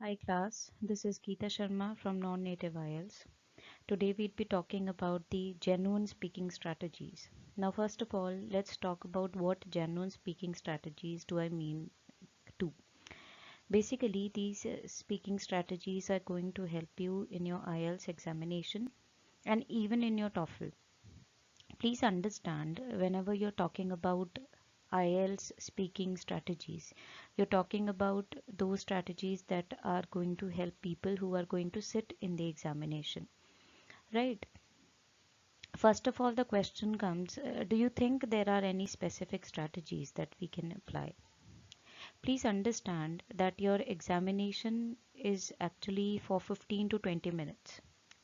Hi class, this is Geeta Sharma from Non-Native IELTS. Today we'd be talking about the genuine speaking strategies. Now first of all, let's talk about what genuine speaking strategies do I mean to. Basically, these speaking strategies are going to help you in your IELTS examination and even in your TOEFL. Please understand, whenever you're talking about IELTS speaking strategies, you're talking about those strategies that are going to help people who are going to sit in the examination, right? First of all, the question comes, do you think there are any specific strategies that we can apply? Please understand that your examination is actually for 15 to 20 minutes,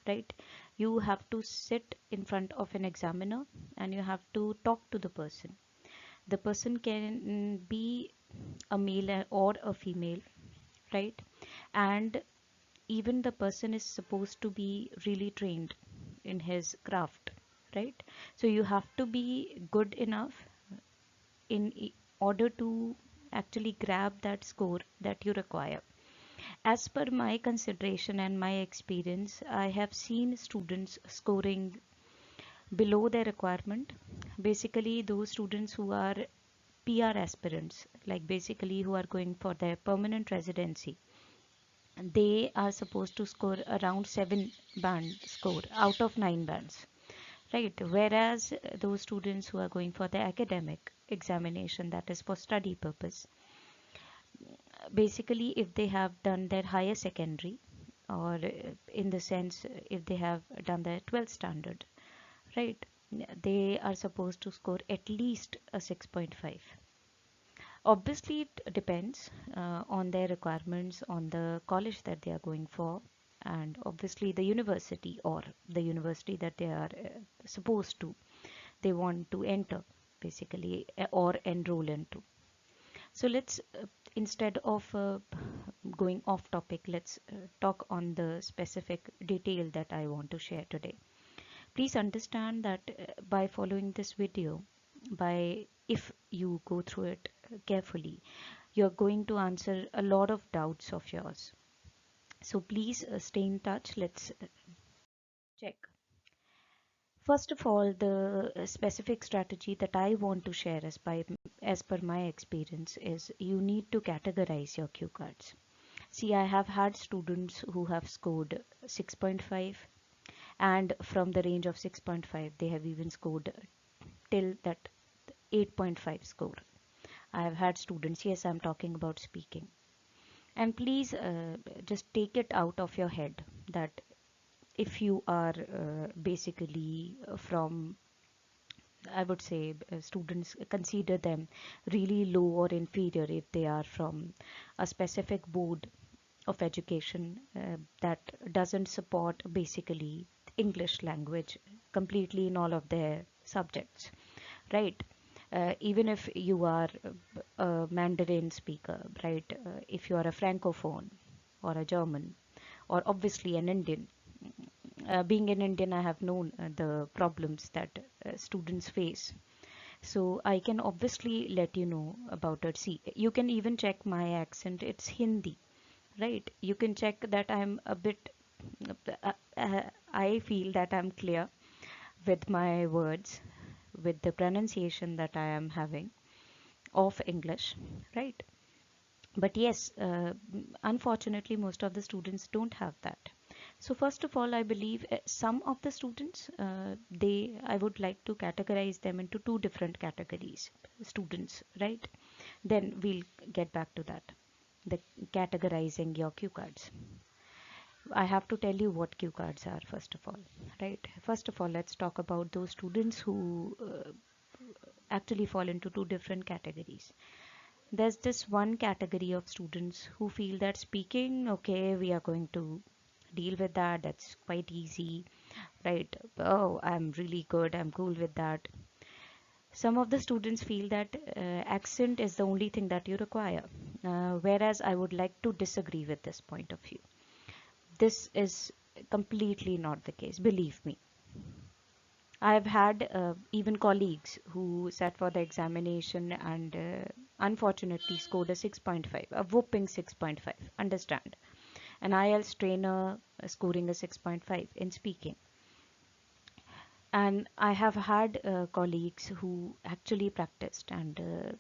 right? You have to sit in front of an examiner and you have to talk to the person. The person can be a male or a female, right? And even the person is supposed to be really trained in his craft, right? So you have to be good enough in order to actually grab that score that you require. As per my consideration and my experience, I have seen students scoring below their requirement. Basically, those students who are PR aspirants, like basically who are going for their permanent residency, they are supposed to score around 7 band score out of 9 bands, right? Whereas those students who are going for the academic examination, that is for study purpose, basically if they have done their higher secondary, or in the sense if they have done their 12th standard, right, they are supposed to score at least a 6.5. Obviously it depends on their requirements, on the college that they are going for, and obviously the university, or the university that they are supposed to, they want to enter, basically, or enroll into. So let's, instead of going off topic, let's talk on the specific detail that I want to share today. Please understand that by following this video, by if you go through it carefully, you're going to answer a lot of doubts of yours. So please stay in touch. Let's check. First of all, the specific strategy that I want to share as per my experience is you need to categorize your cue cards. See, I have had students who have scored 6.5, and from the range of 6.5 they have even scored till that 8.5 score. I have had students, yes, I'm talking about speaking. And please just take it out of your head that if you are basically from, I would say, students consider them really low or inferior if they are from a specific board of education that doesn't support basically English language completely in all of their subjects, right? Even if you are a Mandarin speaker, right? If you are a Francophone or a German, or obviously an Indian. Being an Indian, I have known the problems that students face. So I can obviously let you know about it. See, you can even check my accent. It's Hindi, right? You can check that I'm a bit, I feel that I'm clear with my words, with the pronunciation that I am having of English, right? But yes, unfortunately, most of the students don't have that. So first of all, I believe some of the students, I would like to categorize them into two different categories, students, right? Then we'll get back to that, the categorizing your cue cards. I have to tell you what cue cards are, first of all, right? First of all, let's talk about those students who actually fall into two different categories. There's this one category of students who feel that speaking, okay, we are going to deal with that, that's quite easy, right? Oh, I'm really good, I'm cool with that. Some of the students feel that accent is the only thing that you require, whereas I would like to disagree with this point of view. This is completely not the case, believe me. I've had even colleagues who sat for the examination and unfortunately scored a 6.5, a whooping 6.5. Understand? an IELTS trainer scoring a 6.5 in speaking. And I have had colleagues who actually practiced, and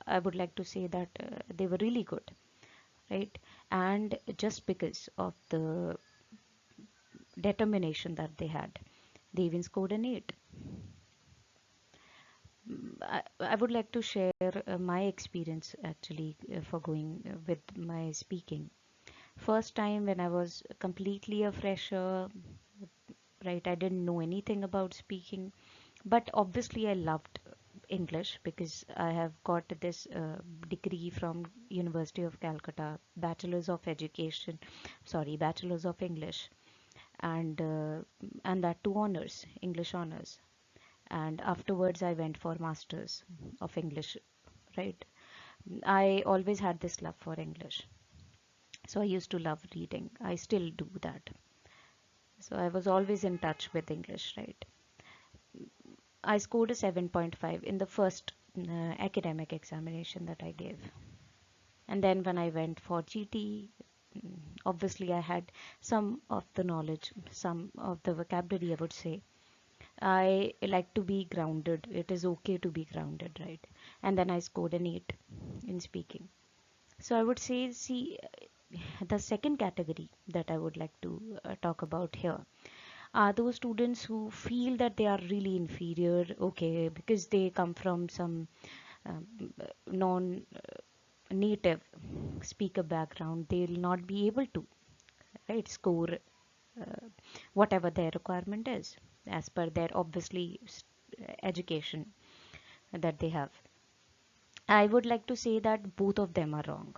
I would like to say that they were really good, right? And just because of the determination that they had, they even scored an 8. I would like to share my experience actually for going with my speaking. First time when I was completely a fresher, right? I didn't know anything about speaking, but obviously I loved English because I have got this degree from University of Calcutta, Bachelor's of English, and that two honors, English honors, and afterwards I went for Masters of English, right? I always had this love for English, so I used to love reading. I still do that. So I was always in touch with English, right? I scored a 7.5 in the first academic examination that I gave. And then when I went for GT, obviously I had some of the knowledge, some of the vocabulary, I would say. I like to be grounded. It is okay to be grounded, right? And then I scored an 8 in speaking. So I would say, see, the second category that I would like to talk about here are those students who feel that they are really inferior, okay, because they come from some um, non-native speaker background. They'll not be able to, right, score whatever their requirement is as per their obviously education that they have. I would like to say that both of them are wrong.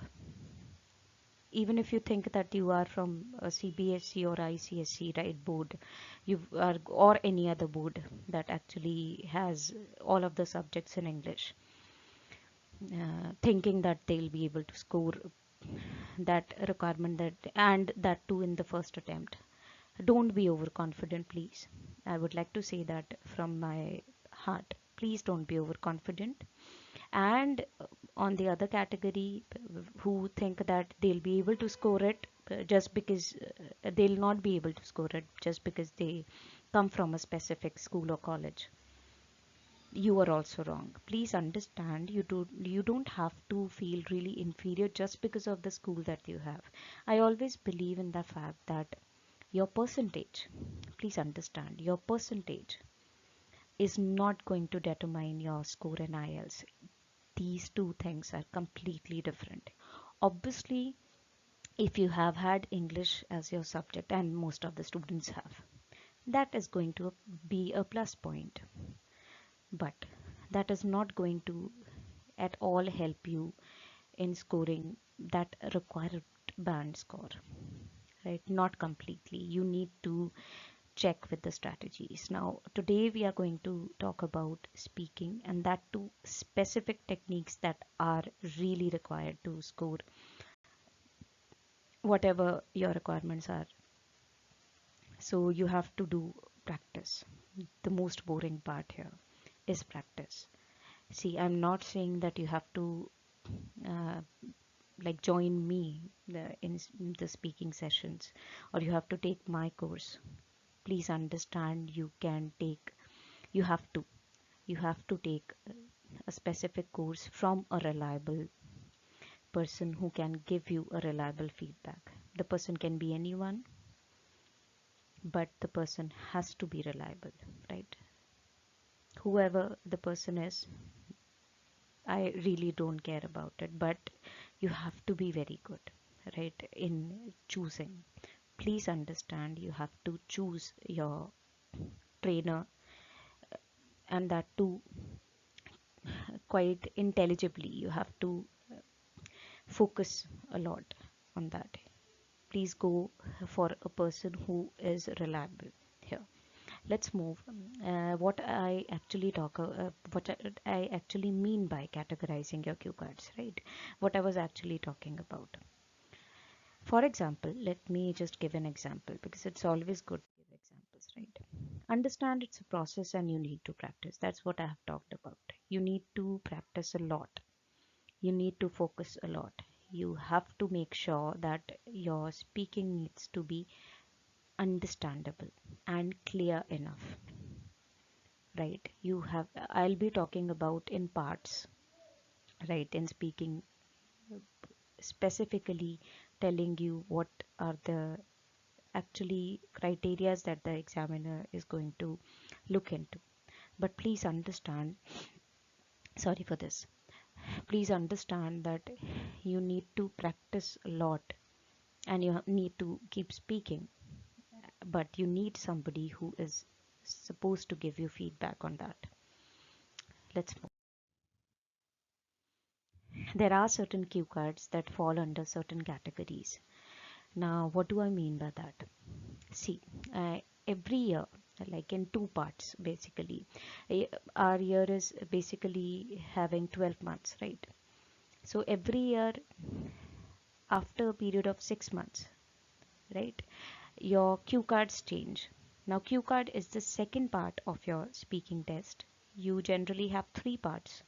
Even if you think that you are from a CBSE or ICSE, right, board, you are, or any other board that actually has all of the subjects in English, thinking that they'll be able to score that requirement, that and that too in the first attempt. Don't be overconfident, please. I would like to say that from my heart. Please don't be overconfident. And on the other category, who think that they'll be able to score it just because they'll not be able to score it just because they come from a specific school or college, you are also wrong. Please understand, you don't have to feel really inferior just because of the school that you have. I always believe in the fact that your percentage, please understand, your percentage is not going to determine your score in IELTS. These two things are completely different. Obviously, if you have had English as your subject, and most of the students have, that is going to be a plus point. But that is not going to at all help you in scoring that required band score, right? Not completely. You need to check with the strategies. Now, today we are going to talk about speaking, and that too specific techniques that are really required to score whatever your requirements are. So you have to do practice. The most boring part here is practice. See, I'm not saying that you have to uh, like join me in the speaking sessions, or you have to take my course. Please understand, you have to you have to take a specific course from a reliable person who can give you a reliable feedback. The person can be anyone, but the person has to be reliable, right? Whoever the person is, I really don't care about it, but you have to be very good, right, in choosing. Please understand, you have to choose your trainer, and that too quite intelligibly. You have to focus a lot on that. Please go for a person who is reliable here. Let's move. What I actually mean by categorizing your cue cards, right? What I was actually talking about. For example, let me just give an example because it's always good to give examples, right? Understand it's a process and you need to practice. That's what I have talked about. You need to practice a lot. You need to focus a lot. you have to make sure that your speaking needs to be understandable and clear enough, right? I'll be talking about in parts, right, in speaking, specifically telling you what are the actually criterias that the examiner is going to look into. But please understand, sorry for this, please understand that you need to practice a lot and you need to keep speaking, but you need somebody who is supposed to give you feedback on that. Let's move. There are certain cue cards that fall under certain categories. Now, what do I mean by that? See, every year, like in two parts basically, our year is basically having 12 months, right? So every year after a period of 6 months, right, your cue cards change. Now, cue card is the second part of your speaking test. You generally have three parts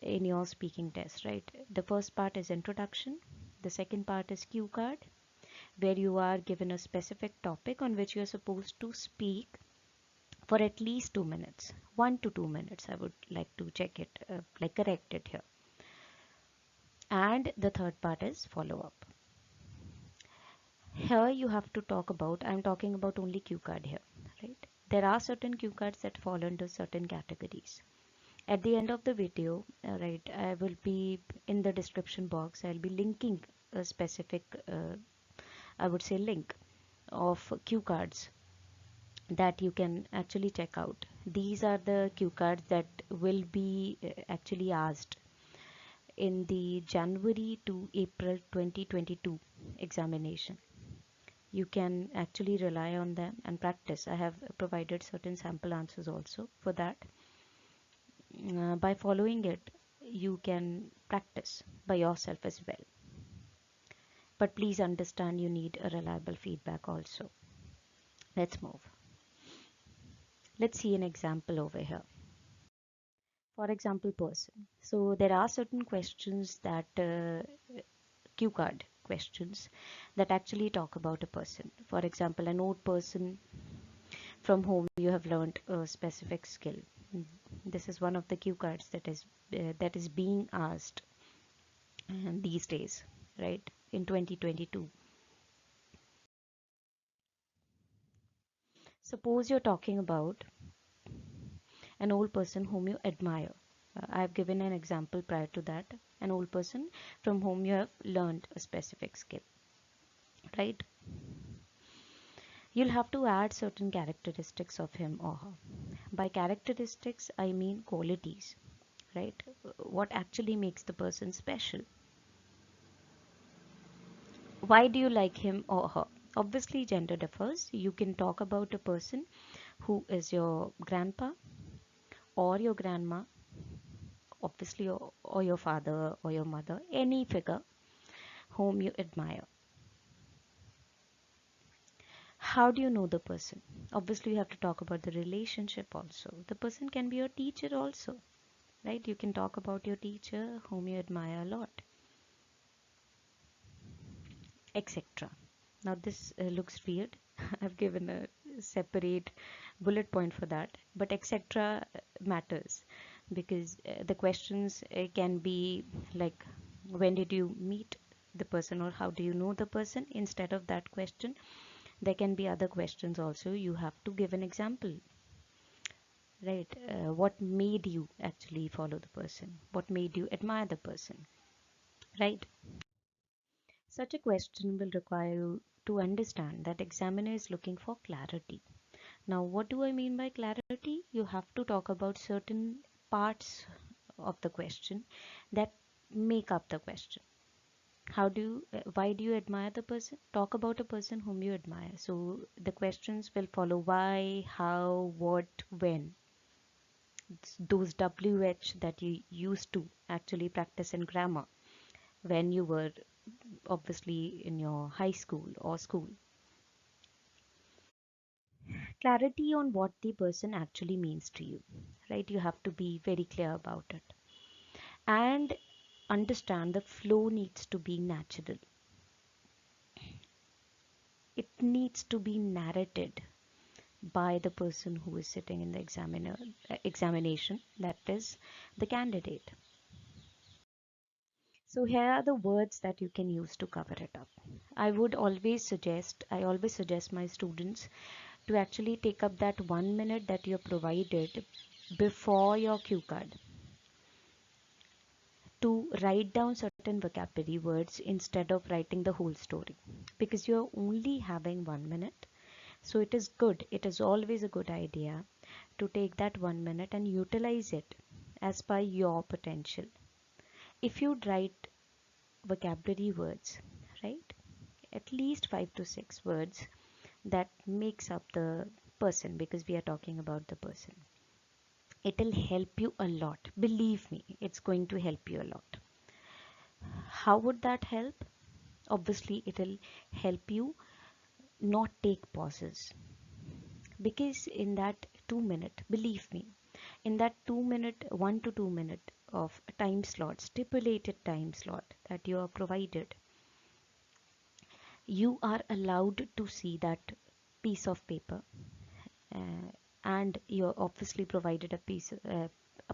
in your speaking test, right? The first part is introduction, the second part is cue card, where you are given a specific topic on which you are supposed to speak for at least 2 minutes, 1 to 2 minutes. I would like to check it, like correct it here. And the third part is follow up. Here you have to talk about, I'm talking about only cue card here, right? There are certain cue cards that fall under certain categories. At the end of the video, right, I will be in the description box, I'll be linking a specific, I would say, link of cue cards that you can actually check out. These are the cue cards that will be actually asked in the January to April 2022 examination. You can actually rely on them and practice. I have provided certain sample answers also for that. By following it, you can practice by yourself as well. But please understand, you need a reliable feedback also. Let's move. Let's see an example over here. For example, person. So there are certain questions that cue card questions that actually talk about a person. For example, an old person from whom you have learned a specific skill. This is one of the cue cards that is being asked these days, right, in 2022. Suppose you're talking about an old person whom you admire. I've given an example prior to that, an old person from whom you have learned a specific skill, right? You'll have to add certain characteristics of him or her. By characteristics, I mean qualities, right? What actually makes the person special? Why do you like him or her? Obviously, gender differs. You can talk about a person who is your grandpa or your grandma, obviously, or your father or your mother, any figure whom you admire. How do you know the person? Obviously, you have to talk about the relationship also. The person can be your teacher also, right? You can talk about your teacher whom you admire a lot, etc. Now, this looks weird. I've given a separate bullet point for that, but etc. matters because the questions can be like, when did you meet the person, or how do you know the person? Instead of that question, there can be other questions also. You have to give an example, right? What made you actually follow the person? What made you admire the person, right? Such a question will require you to understand that examiner is looking for clarity. Now, what do I mean by clarity? You have to talk about certain parts of the question that make up the question. Why do you admire the person? Talk about a person whom you admire. So the questions will follow: why, how, what, when. It's those WH that you used to actually practice in grammar when you were obviously in your high school or school. Clarity on what the person actually means to you, right? You have to be very clear about it. And understand the flow needs to be natural. It needs to be narrated by the person who is sitting in the examination, that is the candidate. So here are the words that you can use to cover it up. I always suggest my students to actually take up that 1 minute that you are provided before your cue card to write down certain vocabulary words instead of writing the whole story, because you're only having 1 minute. So it is always a good idea to take that 1 minute and utilize it as per your potential. If you write vocabulary words, right, at least 5 to 6 words that makes up the person, because we are talking about the person, it'll help you a lot. Believe me, it's going to help you a lot. How would that help? Obviously it'll help you not take pauses, because in that 2 minute, believe me, in that 2 minute, 1 to 2 minute of time slot, stipulated time slot that you are provided, you are allowed to see that piece of paper, and you're obviously provided a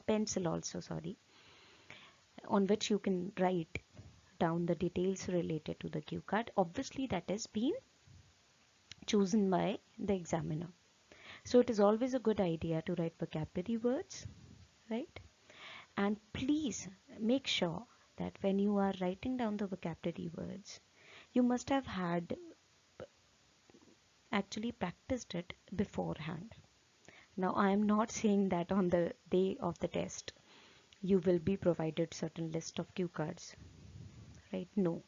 pencil also, sorry, on which you can write down the details related to the cue card. Obviously that has been chosen by the examiner. So it is always a good idea to write vocabulary words, right? And please make sure that when you are writing down the vocabulary words, you must have had actually practiced it beforehand. Now I am not saying that on the day of the test you will be provided certain list of cue cards, right? No.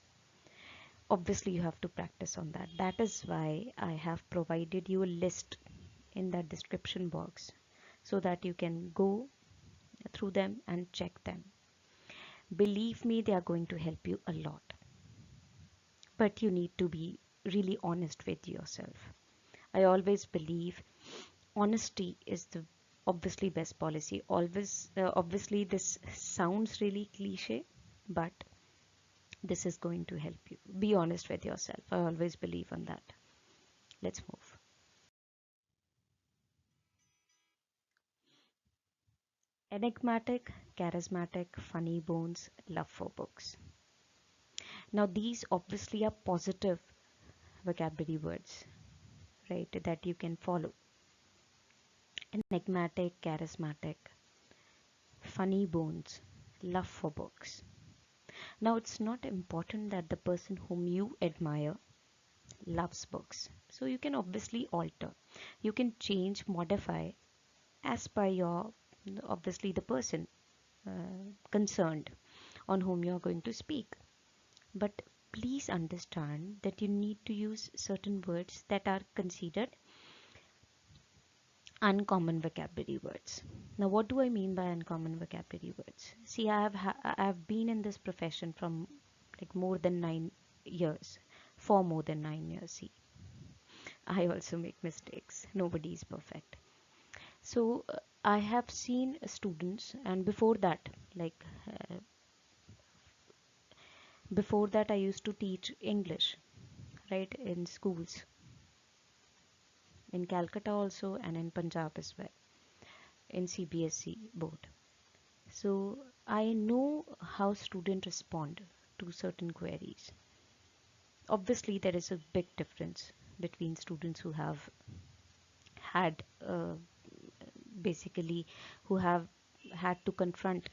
Obviously you have to practice on that. That is why I have provided you a list in that description box, so that you can go through them and check them. Believe me, they are going to help you a lot. But you need to be really honest with yourself. I always believe honesty is the obviously best policy. Obviously this sounds really cliche, but this is going to help you. Be honest with yourself. I always believe on that. Let's move. Enigmatic, charismatic, funny bones, love for books. Now these obviously are positive vocabulary words, right, that you can follow. Enigmatic, charismatic, funny bones, love for books. Now it's not important that the person whom you admire loves books. So you can obviously alter. You can change, modify as per your, obviously, the person concerned on whom you are going to speak. But please understand that you need to use certain words that are considered uncommon vocabulary words. Now what do I mean by uncommon vocabulary words? See, I have been in this profession from like more than 9 years, for more than 9 years. See, I also make mistakes. Nobody is perfect. So I have seen students, and before that I used to teach English, right, in schools in Calcutta also, and in Punjab as well, in CBSE board. So I know how students respond to certain queries. Obviously there is a big difference between students who have had basically who have had to confront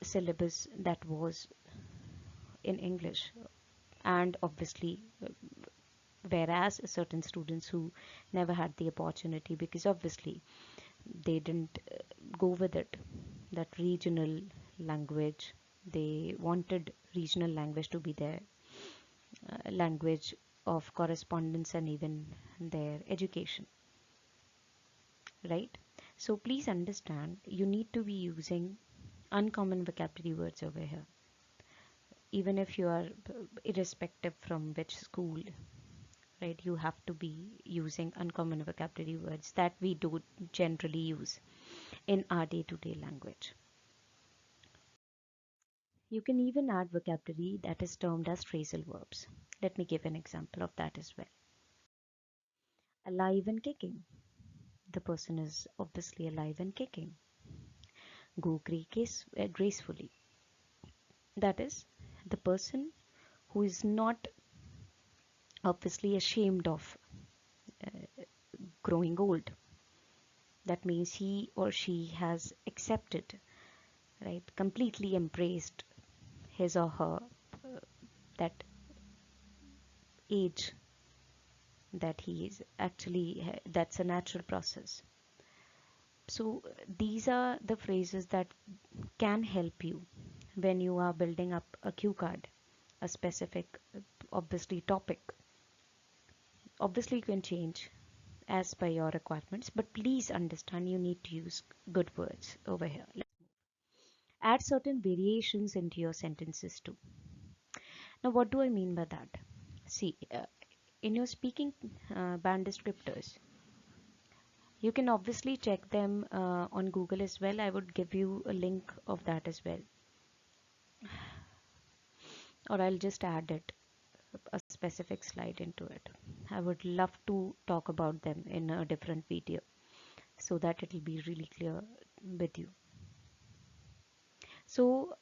syllabus that was in English, and obviously whereas certain students who never had the opportunity, because obviously they didn't go with it, that regional language, they wanted regional language to be their language of correspondence and even their education, right? So please understand, you need to be using uncommon vocabulary words over here, even if you are irrespective from which school, right? You have to be using uncommon vocabulary words that we do generally use in our day-to-day language. You can even add vocabulary that is termed as phrasal verbs. Let me give an example of that as well. Alive and kicking. The person is obviously alive and kicking. Go gracefully. That is, the person who is not obviously ashamed of growing old. That means he or she has accepted, right, completely embraced his or her that age that he is actually, that's a natural process. So these are the phrases that can help you when you are building up a cue card, a specific, obviously, topic. Obviously, you can change as per your requirements, but please understand you need to use good words over here. Add certain variations into your sentences too. Now, what do I mean by that? See, in your speaking band descriptors, you can obviously check them on Google as well. I would give you a link of that as well, or I'll just add it, a specific slide into it. I would love to talk about them in a different video so that it will be really clear with you. So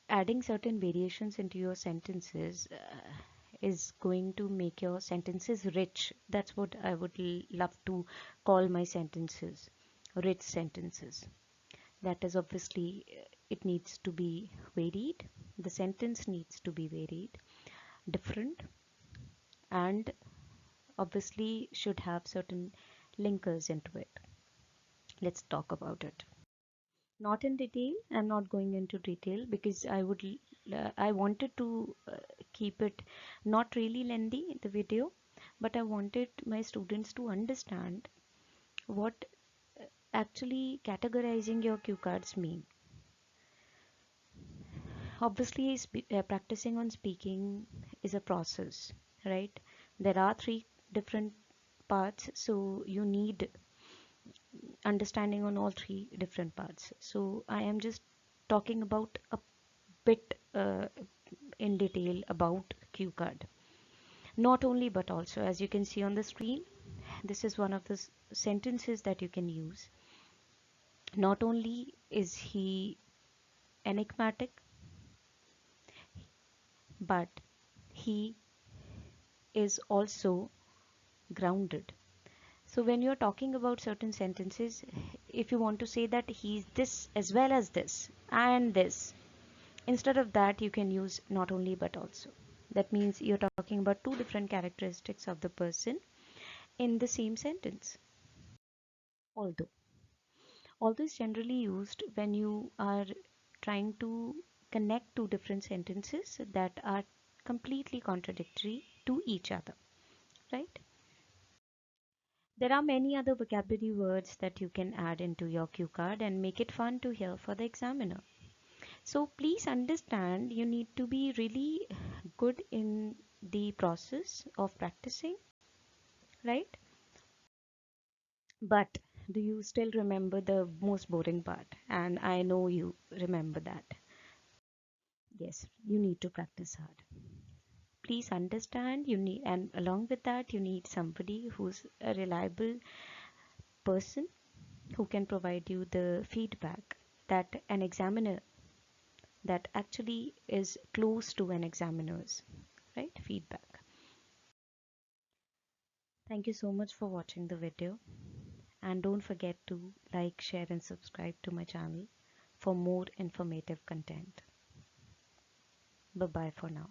adding certain variations into your sentences is going to make your sentences rich. That's what I would love to call my sentences, rich sentences. That is obviously, it needs to be varied. The sentence needs to be varied, different, and obviously should have certain linkers into it. Let's talk about it. Not in detail. I'm not going into detail because I wanted to keep it not really lengthy, the video, but I wanted my students to understand what actually categorizing your cue cards mean. Obviously, practicing on speaking is a process, right? There are 3 different parts, so you need understanding on all 3 different parts. So I am just talking about a bit in detail about cue card. Not only but also, as you can see on the screen, this is one of the sentences that you can use. Not only is he enigmatic, but he is also grounded. So when you're talking about certain sentences, if you want to say that he's this as well as this and this, instead of that you can use not only but also. That means you're talking about 2 different characteristics of the person in the same sentence. Although is generally used when you are trying to connect 2 different sentences that are completely contradictory to each other, right? There are many other vocabulary words that you can add into your cue card and make it fun to hear for the examiner. So please understand, you need to be really good in the process of practicing, right? But do you still remember the most boring part? And I know you remember that. Yes, you need to practice hard. Please understand, you need, and along with that, you need somebody who's a reliable person who can provide you the feedback that an examiner, that actually is close to an examiner's, right, feedback. Thank you so much for watching the video, and don't forget to like, share and subscribe to my channel for more informative content. Bye bye for now.